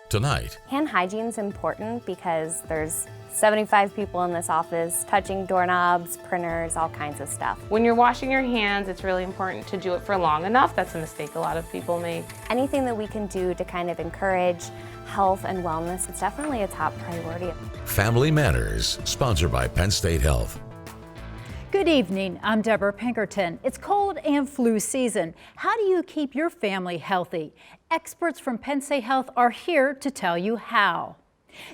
Tonight, hand hygiene is important because there's 75 people in this office touching doorknobs, printers, all kinds of stuff. When you're washing your hands, it's really important to do it for long enough. That's a mistake a lot of people make. Anything that we can do to kind of encourage health and wellness is definitely a top priority. Family Matters, sponsored by Penn State Health. Good evening, I'm Deborah Pinkerton. It's cold and flu season. How do you keep your family healthy? Experts from Penn State Health are here to tell you how.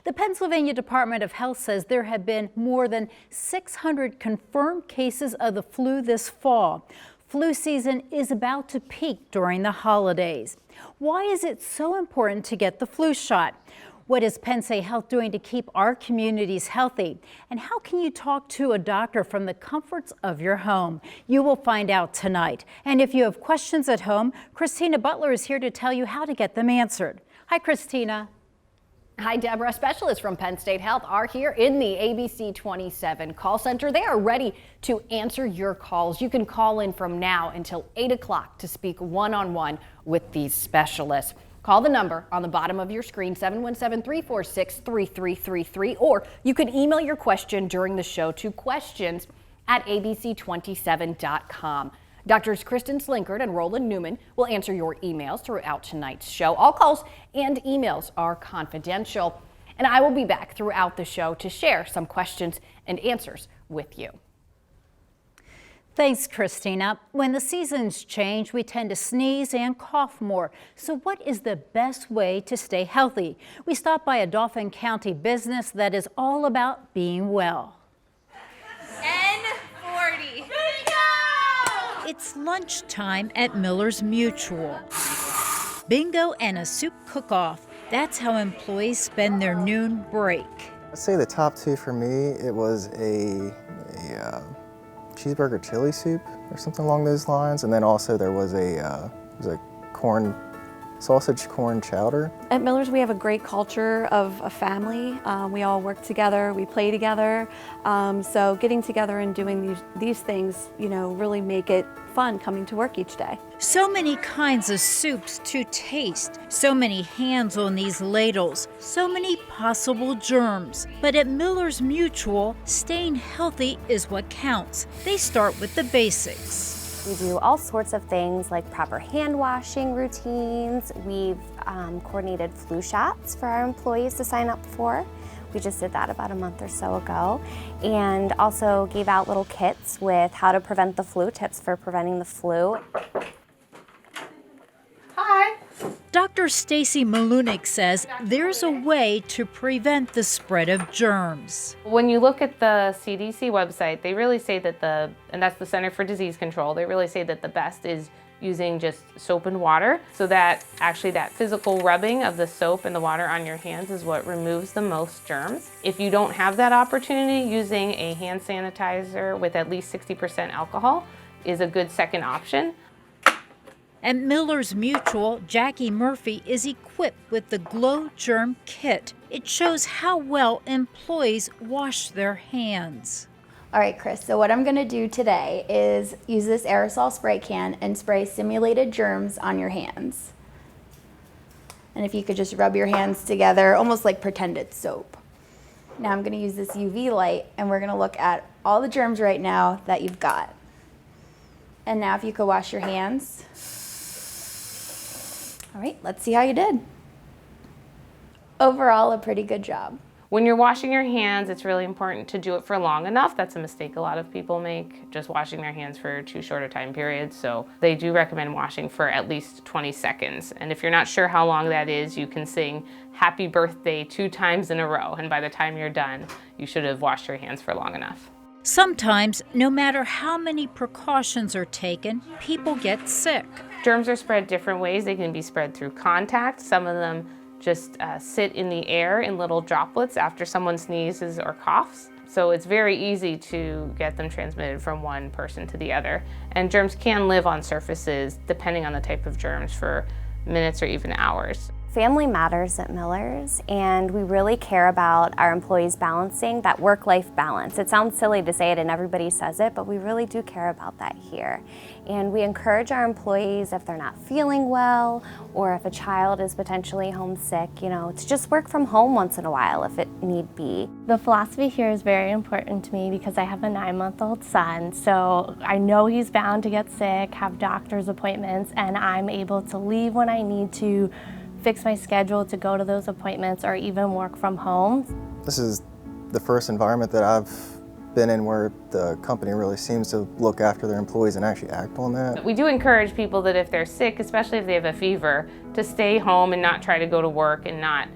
The Pennsylvania Department of Health says there have been more than 600 confirmed cases of the flu this fall. Flu season is about to peak during the holidays. Why is it so important to get the flu shot? What is Penn State Health doing to keep our communities healthy? And how can you talk to a doctor from the comforts of your home? You will find out tonight. And if you have questions at home, Christina Butler is here to tell you how to get them answered. Hi, Christina. Hi, Deborah. Specialists from Penn State Health are here in the ABC 27 call center. They are ready to answer your calls. You can call in from now until 8 o'clock to speak one-on-one with these specialists. Call the number on the bottom of your screen, 717-346-3333, or you can email your question during the show to questions@abc27.com. Doctors Kristen Slinkard and Roland Newman will answer your emails throughout tonight's show. All calls and emails are confidential, and I will be back throughout the show to share some questions and answers with you. Thanks, Christina. When the seasons change, we tend to sneeze and cough more. So what is the best way to stay healthy? We stopped by a Dauphin County business that is all about being well. N40. It's lunchtime at Miller's Mutual. Bingo and a soup cook-off. That's how employees spend their noon break. I'd say the top two for me, it was a cheeseburger chili soup or something along those lines, and then also there was a sausage corn chowder. At Miller's, we have a great culture of a family. We all work together, we play together. So getting together and doing these things, really make it fun coming to work each day. So many kinds of soups to taste, so many hands on these ladles, so many possible germs. But at Miller's Mutual, staying healthy is what counts. They start with the basics. We do all sorts of things like proper hand washing routines. We've coordinated flu shots for our employees to sign up for. We just did that about a month or so ago, and also gave out little kits with how to prevent the flu, tips for preventing the flu. Hi. Dr. Stacy Malunik says there's a way to prevent the spread of germs. When you look at the CDC website, they really say that and that's the Center for Disease Control, they really say that the best is using just soap and water, so that actually that physical rubbing of the soap and the water on your hands is what removes the most germs. If you don't have that opportunity, using a hand sanitizer with at least 60% alcohol is a good second option. At Miller's Mutual, Jackie Murphy is equipped with the Glow Germ Kit. It shows how well employees wash their hands. All right, Chris, so what I'm gonna do today is use this aerosol spray can and spray simulated germs on your hands. And if you could just rub your hands together, almost like pretend it's soap. Now I'm gonna use this UV light and we're gonna look at all the germs right now that you've got. And now if you could wash your hands. All right, let's see how you did. Overall, a pretty good job. When you're washing your hands, it's really important to do it for long enough. That's a mistake a lot of people make, just washing their hands for too short a time period. So they do recommend washing for at least 20 seconds. And if you're not sure how long that is, you can sing happy birthday 2 times in a row. And by the time you're done, you should have washed your hands for long enough. Sometimes, no matter how many precautions are taken, people get sick. Germs are spread different ways. They can be spread through contact. Some of them just sit in the air in little droplets after someone sneezes or coughs. So it's very easy to get them transmitted from one person to the other. And germs can live on surfaces, depending on the type of germs, for minutes or even hours. Family matters at Miller's, and we really care about our employees balancing that work-life balance. It sounds silly to say it and everybody says it, but we really do care about that here. And we encourage our employees, if they're not feeling well or if a child is potentially homesick, to just work from home once in a while if it need be. The philosophy here is very important to me because I have a 9-month-old son, so I know he's bound to get sick, have doctor's appointments, and I'm able to leave when I need to, fix my schedule to go to those appointments or even work from home. This is the first environment that I've been in where the company really seems to look after their employees and actually act on that. We do encourage people that if they're sick, especially if they have a fever, to stay home and not try to go to work and not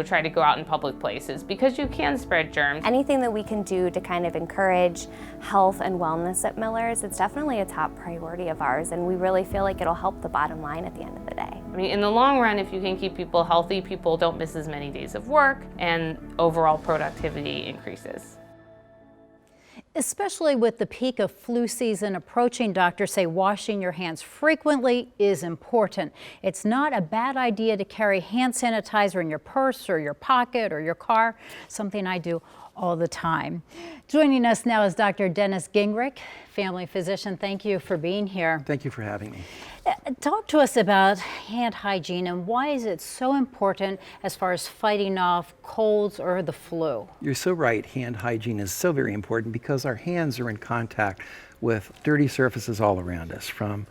try to go out in public places because you can spread germs. Anything that we can do to kind of encourage health and wellness at Miller's, it's definitely a top priority of ours, and we really feel like it'll help the bottom line at the end of the day. I mean, in the long run, if you can keep people healthy, people don't miss as many days of work and overall productivity increases. Especially with the peak of flu season approaching, doctors say washing your hands frequently is important. It's not a bad idea to carry hand sanitizer in your purse or your pocket or your car, something I do all the time. Joining us now is Dr. Dennis Gingrich, family physician. Thank you for being here. Thank you for having me. Talk to us about hand hygiene and why is it so important as far as fighting off colds or the flu? You're so right. Hand hygiene is so very important because our hands are in contact with dirty surfaces all around us, from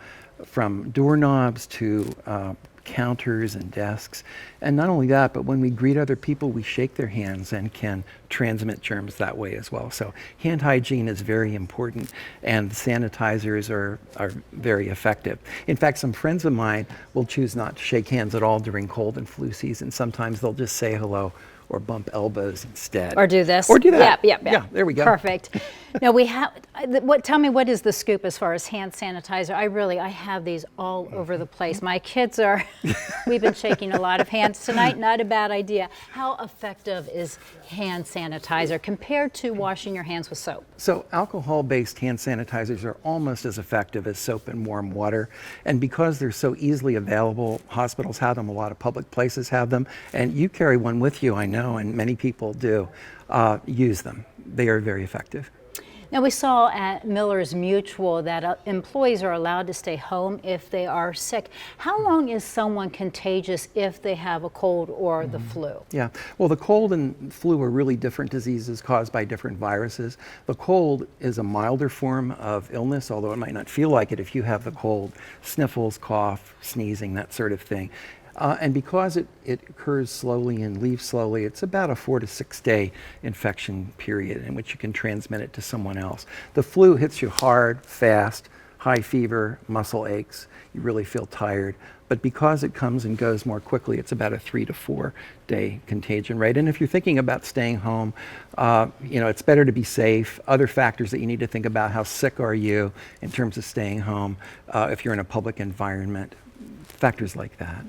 doorknobs to counters and desks. And not only that, but when we greet other people, we shake their hands and can transmit germs that way as well. So hand hygiene is very important, and sanitizers are very effective. In fact, some friends of mine will choose not to shake hands at all during cold and flu season. Sometimes they'll just say hello or bump elbows instead. Or do this. Or do that. Yep. Yeah, there we go. Perfect. Now we have, tell me what is the scoop as far as hand sanitizer? I have these all over the place. My kids we've been shaking a lot of hands tonight, not a bad idea. How effective is hand sanitizer compared to washing your hands with soap? So alcohol-based hand sanitizers are almost as effective as soap and warm water. And because they're so easily available, hospitals have them, a lot of public places have them, and you carry one with you, I know, and many people do. Use them. They are very effective. Now we saw at Miller's Mutual that employees are allowed to stay home if they are sick. How long is someone contagious if they have a cold or the flu? Yeah, well, the cold and flu are really different diseases caused by different viruses. The cold is a milder form of illness, although it might not feel like it if you have the cold. Sniffles, cough, sneezing, that sort of thing. And because it occurs slowly and leaves slowly, it's about a 4 to 6 day infection period in which you can transmit it to someone else. The flu hits you hard, fast, high fever, muscle aches, you really feel tired. But because it comes and goes more quickly, it's about a 3 to 4 day contagion rate. And if you're thinking about staying home, it's better to be safe. Other factors that you need to think about: how sick are you in terms of staying home, if you're in a public environment, factors like that.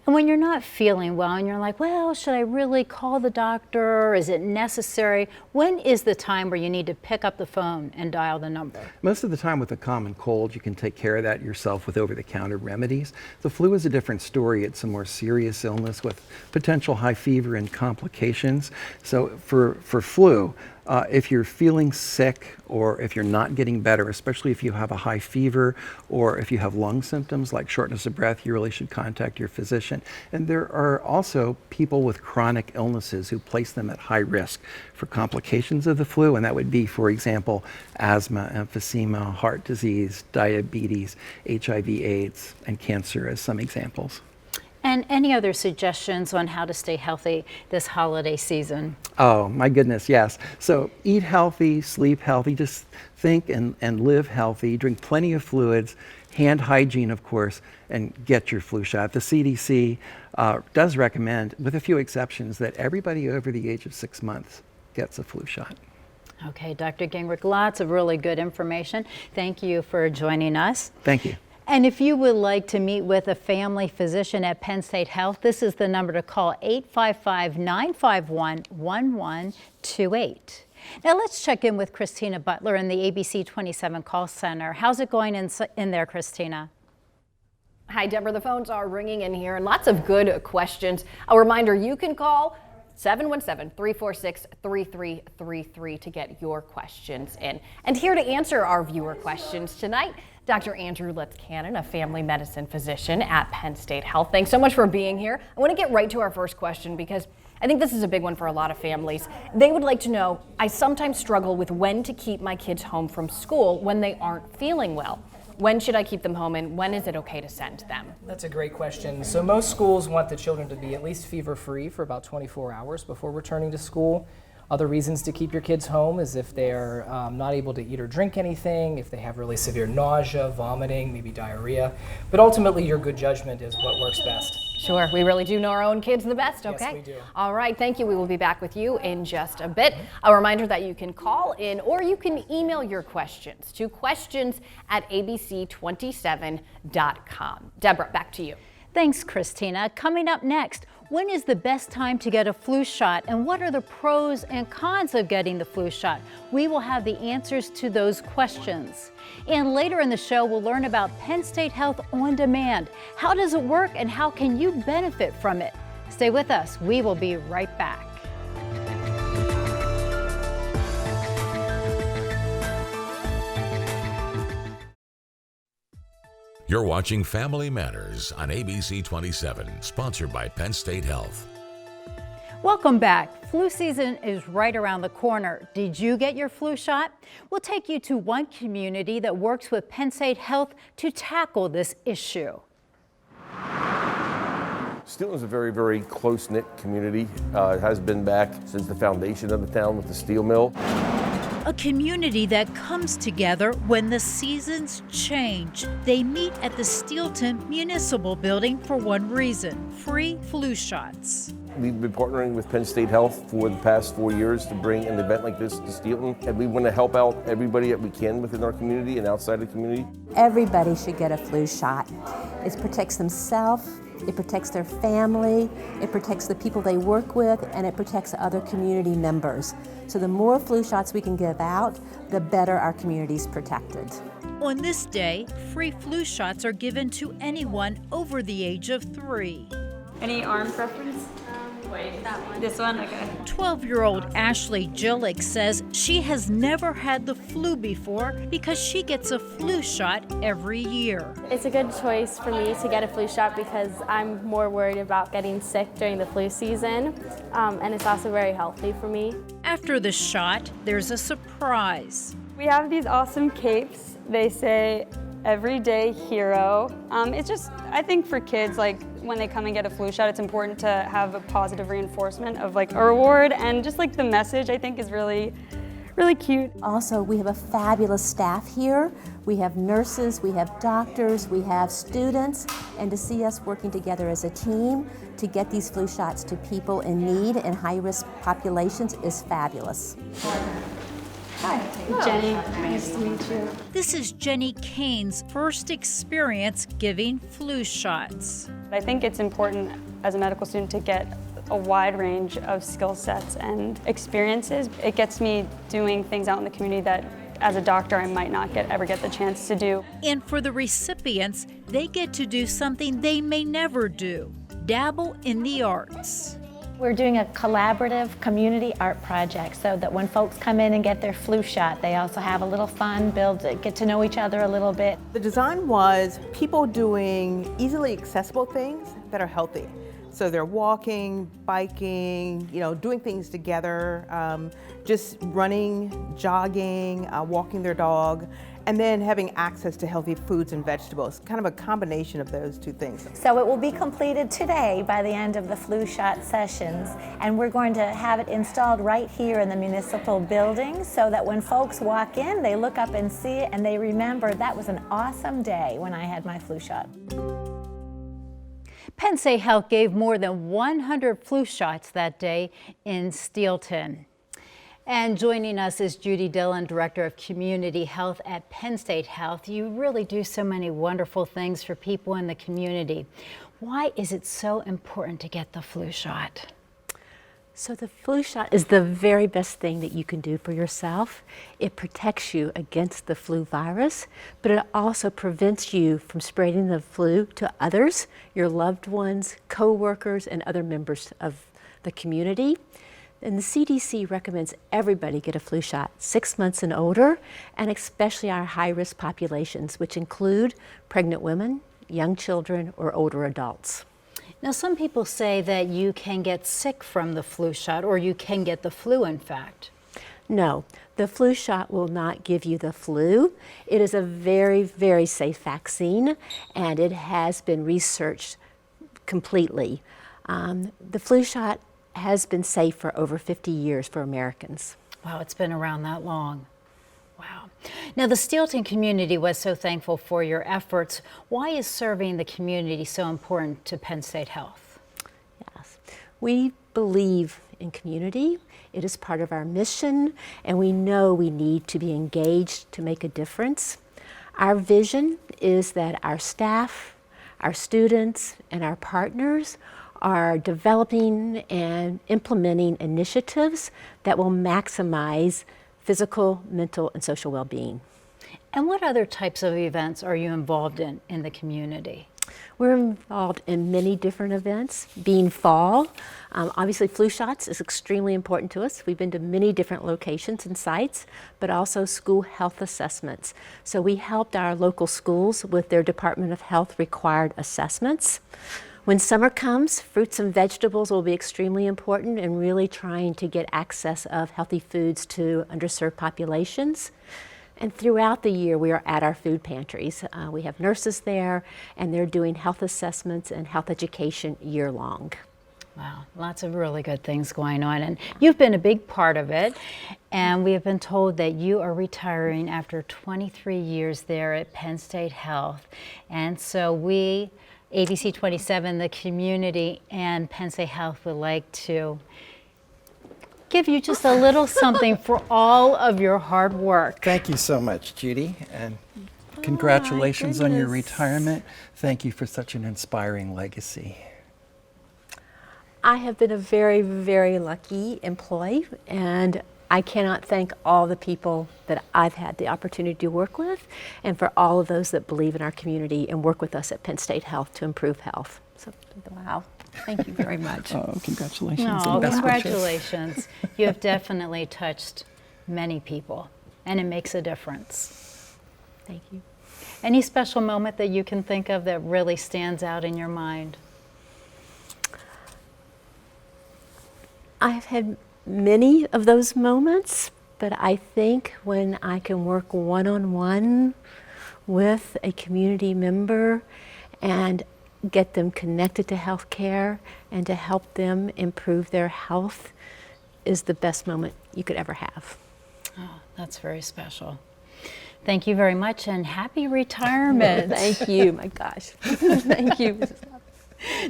And when you're not feeling well and you're like, well, should I really call the doctor? Is it necessary? When is the time where you need to pick up the phone and dial the number? Most of the time with a common cold, you can take care of that yourself with over-the-counter remedies. The flu is a different story. It's a more serious illness with potential high fever and complications. So for flu, if you're feeling sick or if you're not getting better, especially if you have a high fever or if you have lung symptoms like shortness of breath, you really should contact your physician. And there are also people with chronic illnesses who place them at high risk for complications of the flu, and that would be, for example, asthma, emphysema, heart disease, diabetes, HIV/AIDS, and cancer as some examples. And any other suggestions on how to stay healthy this holiday season? Oh, my goodness, yes. So eat healthy, sleep healthy, just think and live healthy, drink plenty of fluids, hand hygiene, of course, and get your flu shot. The CDC does recommend, with a few exceptions, that everybody over the age of 6 months gets a flu shot. Okay, Dr. Gingrich, lots of really good information. Thank you for joining us. Thank you. And if you would like to meet with a family physician at Penn State Health, this is the number to call, 855-951-1128. Now let's check in with Christina Butler in the ABC 27 call center. How's it going in there, Christina? Hi, Deborah. The phones are ringing in here and lots of good questions. A reminder, you can call 717-346-3333 to get your questions in. And here to answer our viewer questions tonight, Dr. Andrew Letz-Cannon, a family medicine physician at Penn State Health. Thanks so much for being here. I want to get right to our first question because I think this is a big one for a lot of families. They would like to know, I sometimes struggle with when to keep my kids home from school when they aren't feeling well. When should I keep them home and when is it okay to send them? That's a great question. So most schools want the children to be at least fever-free for about 24 hours before returning to school. Other reasons to keep your kids home is if they're not able to eat or drink anything, if they have really severe nausea, vomiting, maybe diarrhea. But ultimately, your good judgment is what works best. Sure, we really do know our own kids the best, okay? Yes, we do. All right, thank you. We will be back with you in just a bit. A reminder that you can call in or you can email your questions to questions@abc27.com. Deborah, back to you. Thanks, Christina. Coming up next, when is the best time to get a flu shot and what are the pros and cons of getting the flu shot? We will have the answers to those questions. And later in the show, we'll learn about Penn State Health On Demand. How does it work and how can you benefit from it? Stay with us. We will be right back. You're watching Family Matters on ABC 27, sponsored by Penn State Health. Welcome back. Flu season is right around the corner. Did you get your flu shot? We'll take you to one community that works with Penn State Health to tackle this issue. Steelton is a very, very close-knit community. It has been back since the foundation of the town with the steel mill. A community that comes together when the seasons change. They meet at the Steelton Municipal Building for one reason: free flu shots. We've been partnering with Penn State Health for the past 4 years to bring an event like this to Steelton, and we want to help out everybody that we can within our community and outside the community. Everybody should get a flu shot. It protects themselves, it protects their family, it protects the people they work with, and it protects other community members. So the more flu shots we can give out, the better our community's protected. On this day, free flu shots are given to anyone over the age of 3. Any arm preference? Wait, that one. This one? Okay. 12-year-old Ashley Jillick says she has never had the flu before because she gets a flu shot every year. It's a good choice for me to get a flu shot because I'm more worried about getting sick during the flu season, and it's also very healthy for me. After the shot, there's a surprise. We have these awesome capes. They say, "Everyday Hero." It's just, I think for kids, like when they come and get a flu shot, it's important to have a positive reinforcement of like a reward, and just like the message I think is really, really cute. Also, we have a fabulous staff here. We have nurses, we have doctors, we have students, and to see us working together as a team to get these flu shots to people in need and high-risk populations is fabulous. Hi, Jenny. Nice to meet you. This is Jenny Kane's first experience giving flu shots. I think it's important as a medical student to get a wide range of skill sets and experiences. It gets me doing things out in the community that as a doctor I might not ever get the chance to do. And for the recipients, they get to do something they may never do: dabble in the arts. We're doing a collaborative community art project so that when folks come in and get their flu shot, they also have a little fun, get to know each other a little bit. The design was people doing easily accessible things that are healthy. So they're walking, biking, doing things together, just running, jogging, walking their dog, and then having access to healthy foods and vegetables, kind of a combination of those two things. So it will be completed today by the end of the flu shot sessions, and we're going to have it installed right here in the municipal building so that when folks walk in, they look up and see it and they remember that was an awesome day when I had my flu shot. Penn State Health gave more than 100 flu shots that day in Steelton. And joining us is Judy Dillon, Director of Community Health at Penn State Health. You really do so many wonderful things for people in the community. Why is it so important to get the flu shot? So the flu shot is the very best thing that you can do for yourself. It protects you against the flu virus, but it also prevents you from spreading the flu to others, your loved ones, co-workers, and other members of the community. And the CDC recommends everybody get a flu shot 6 months and older, and especially our high-risk populations, which include pregnant women, young children, or older adults. Now, some people say that you can get sick from the flu shot, or you can get the flu, in fact. No, the flu shot will not give you the flu. It is a very, very safe vaccine, and it has been researched completely. The flu shot has been safe for over 50 years for Americans. Wow, it's been around that long. Wow. Now, the Steelton community was so thankful for your efforts. Why is serving the community so important to Penn State Health? Yes, we believe in community. It is part of our mission, and we know we need to be engaged to make a difference. Our vision is that our staff, our students, and our partners are developing and implementing initiatives that will maximize physical, mental, and social well-being. And what other types of events are you involved in the community? We're involved in many different events. Being fall, obviously flu shots is extremely important to us. We've been to many different locations and sites, but also school health assessments. So we helped our local schools with their Department of Health required assessments. When summer comes, fruits and vegetables will be extremely important in really trying to get access of healthy foods to underserved populations. And throughout the year, we are at our food pantries. We have nurses there, and they're doing health assessments and health education year-long. Wow, lots of really good things going on, and you've been a big part of it. And we have been told that you are retiring after 23 years there at Penn State Health. And so we, ABC 27, the community, and Penn State Health would like to give you just a little something for all of your hard work. Thank you so much, Judy, and congratulations on your retirement. Thank you for such an inspiring legacy. I have been a very, very lucky employee, and I cannot thank all the people that I've had the opportunity to work with, and for all of those that believe in our community and work with us at Penn State Health to improve health. So, wow, thank you very much. Oh, congratulations. Oh, and best congratulations. wishes. You have definitely touched many people, and it makes a difference. Thank you. Any special moment that you can think of that really stands out in your mind? I've had many of those moments, but I think when I can work one-on-one with a community member and get them connected to healthcare and to help them improve their health is the best moment you could ever have. Oh, that's very special. Thank you very much, and happy retirement. Thank you, my gosh. Thank you.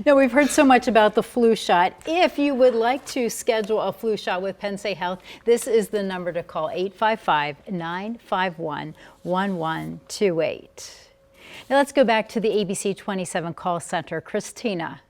Now, we've heard so much about the flu shot. If you would like to schedule a flu shot with Penn State Health, this is the number to call, 855-951-1128. Now let's go back to the ABC 27 call center. Christina.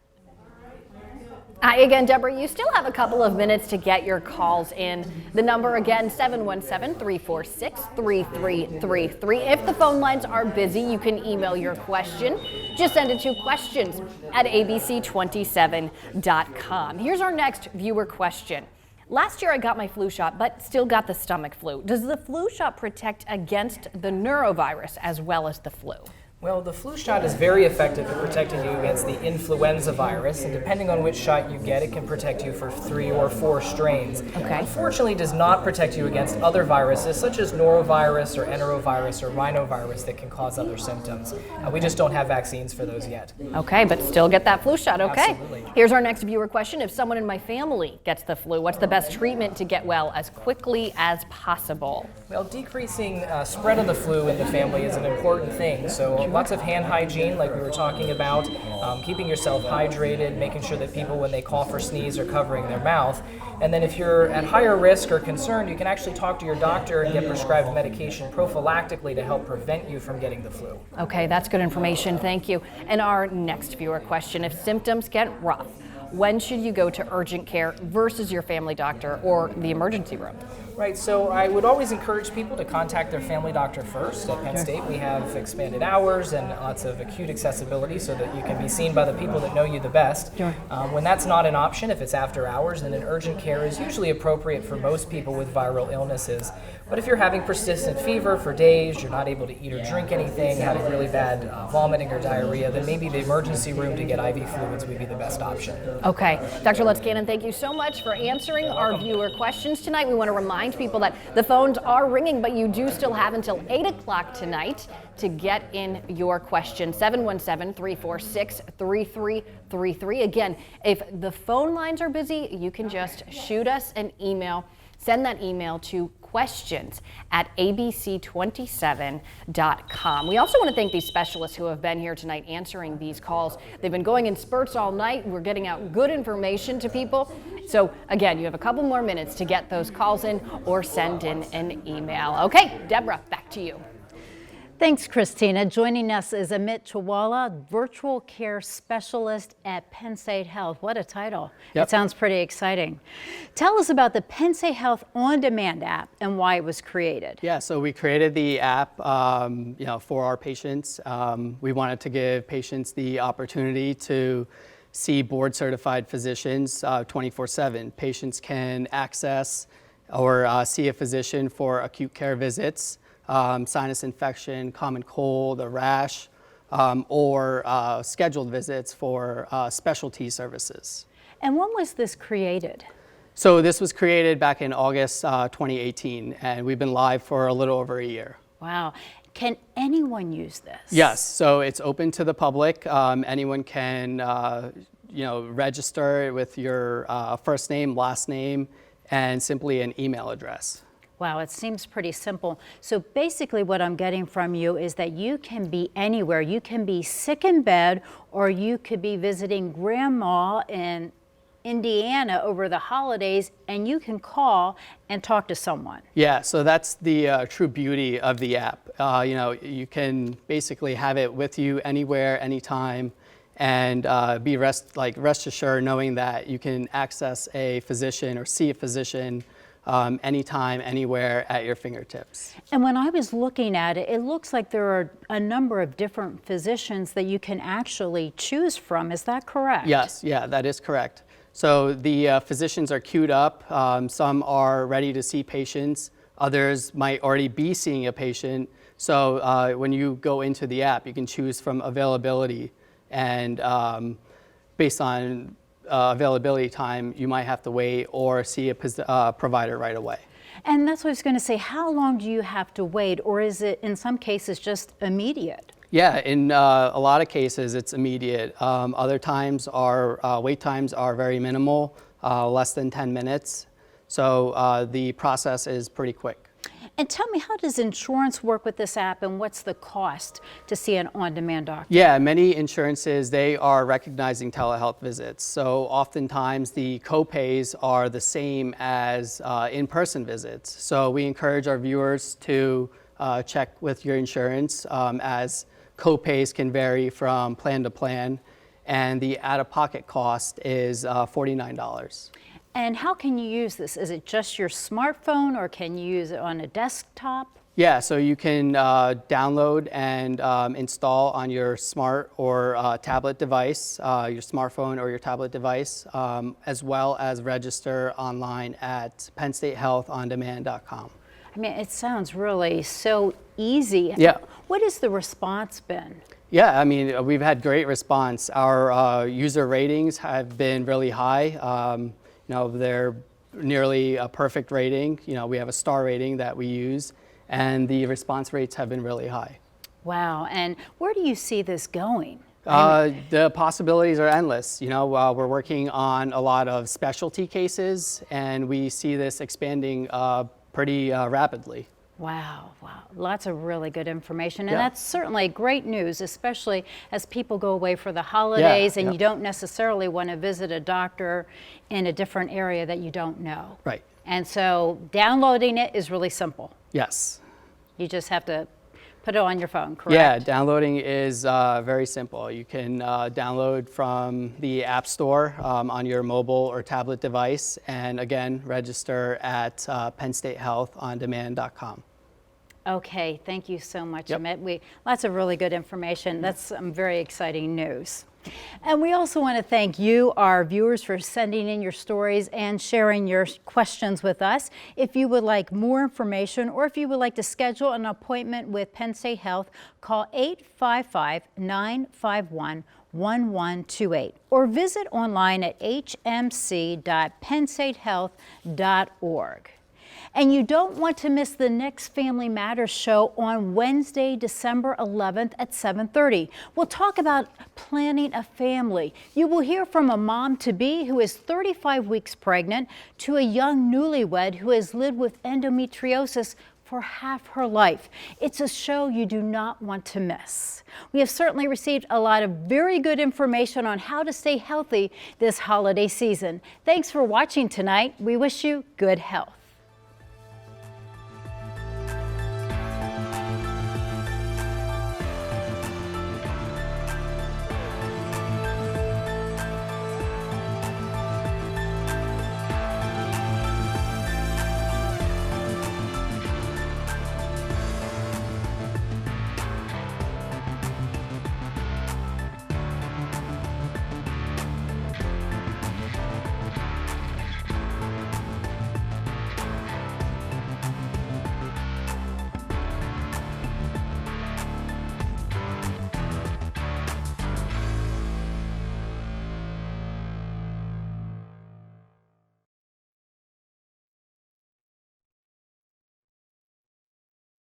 Hi again, Deborah. You still have a couple of minutes to get your calls in. The number again, 717-346-3333. If the phone lines are busy, you can email your question. Just send it to questions@abc27.com. Here's our next viewer question. Last year I got my flu shot, but still got the stomach flu. Does the flu shot protect against the norovirus as well as the flu? Well, the flu shot is very effective at protecting you against the influenza virus, and depending on which shot you get, it can protect you for 3 or 4 strains. Okay. Unfortunately, it does not protect you against other viruses, such as norovirus or enterovirus or rhinovirus that can cause other symptoms. We just don't have vaccines for those yet. Okay, but still get that flu shot, okay? Absolutely. Here's our next viewer question. If someone in my family gets the flu, what's the best treatment to get well as quickly as possible? Well, decreasing spread of the flu in the family is an important thing. So lots of hand hygiene, like we were talking about, keeping yourself hydrated, making sure that people, when they cough or sneeze, are covering their mouth. And then if you're at higher risk or concerned, you can actually talk to your doctor and get prescribed medication prophylactically to help prevent you from getting the flu. Okay, that's good information. Thank you. And our next viewer question, if symptoms get rough, when should you go to urgent care versus your family doctor or the emergency room? Right, so I would always encourage people to contact their family doctor first. At Penn State, we have expanded hours and lots of acute accessibility so that you can be seen by the people that know you the best. When that's not an option, if it's after hours, then an urgent care is usually appropriate for most people with viral illnesses. But if you're having persistent fever for days, you're not able to eat or drink anything, having really bad vomiting or diarrhea, then maybe the emergency room to get IV fluids would be the best option. Okay, Dr. Lutz-Gannon, thank you so much for answering our viewer questions tonight. We want to remind people that the phones are ringing, but you do still have until 8 o'clock tonight to get in your question. 717-346-3333. Again, if the phone lines are busy, you can just shoot us an email. Send that email to questions@abc27.com. We also want to thank these specialists who have been here tonight answering these calls. They've been going in spurts all night. We're getting out good information to people. So again, you have a couple more minutes to get those calls in or send in an email. Okay, Deborah, back to you. Thanks, Christina. Joining us is Amit Chawala, Virtual Care Specialist at Penn State Health. What a title. Yep. It sounds pretty exciting. Tell us about the Penn State Health On Demand app and why it was created. Yeah, so we created the app for our patients. We wanted to give patients the opportunity to see board-certified physicians 24/7. Patients can access or see a physician for acute care visits, sinus infection, common cold, a rash, or scheduled visits for specialty services. And when was this created? So this was created back in August 2018, and we've been live for a little over a year. Wow. Can anyone use this? Yes, so it's open to the public. Anyone can register with your first name, last name, and simply an email address. Wow, it seems pretty simple. So basically what I'm getting from you is that you can be anywhere. You can be sick in bed, or you could be visiting grandma in Indiana over the holidays, and you can call and talk to someone. Yeah, so that's the true beauty of the app. You can basically have it with you anywhere, anytime, and be rest assured knowing that you can access a physician or see a physician anytime, anywhere at your fingertips. And when I was looking at it, it looks like there are a number of different physicians that you can actually choose from. Is that correct? Yes, yeah, that is correct. So the physicians are queued up. Some are ready to see patients. Others might already be seeing a patient. So when you go into the app, you can choose from availability, and based on availability time, you might have to wait or see a provider right away. And that's what I was going to say. How long do you have to wait, or is it in some cases just immediate? Yeah, in a lot of cases it's immediate. Other times our wait times are very minimal, less than 10 minutes. So the process is pretty quick. And tell me, how does insurance work with this app, and what's the cost to see an on-demand doctor? Yeah, many insurances, they are recognizing telehealth visits. So oftentimes the co-pays are the same as in-person visits. So we encourage our viewers to check with your insurance, as co-pays can vary from plan to plan, and the out-of-pocket cost is $49. And how can you use this? Is it just your smartphone, or can you use it on a desktop? Yeah, so you can download and install on your smart or tablet device, your smartphone or your tablet device, as well as register online at PennStateHealthOnDemand.com. I mean, it sounds really so easy. Yeah. What has the response been? Yeah, I mean, we've had great response. Our user ratings have been really high. They're nearly a perfect rating. We have a star rating that we use, and the response rates have been really high. Wow, and where do you see this going? The possibilities are endless. We're working on a lot of specialty cases, and we see this expanding pretty rapidly. Wow, lots of really good information, and that's certainly great news, especially as people go away for the holidays and you don't necessarily want to visit a doctor in a different area that you don't know. Right. And so downloading it is really simple. Yes. You just have to put it on your phone, correct? Yeah, downloading is very simple. You can download from the App Store on your mobile or tablet device, and again, register at PennStateHealthOnDemand.com. Okay, thank you so much, Yep. Amit. Lots of really good information. That's some very exciting news. And we also want to thank you, our viewers, for sending in your stories and sharing your questions with us. If you would like more information or if you would like to schedule an appointment with Penn State Health, call 855-951-1128 or visit online at hmc.pennstatehealth.org. And you don't want to miss the next Family Matters show on Wednesday, December 11th at 7:30. We'll talk about planning a family. You will hear from a mom-to-be who is 35 weeks pregnant to a young newlywed who has lived with endometriosis for half her life. It's a show you do not want to miss. We have certainly received a lot of very good information on how to stay healthy this holiday season. Thanks for watching tonight. We wish you good health.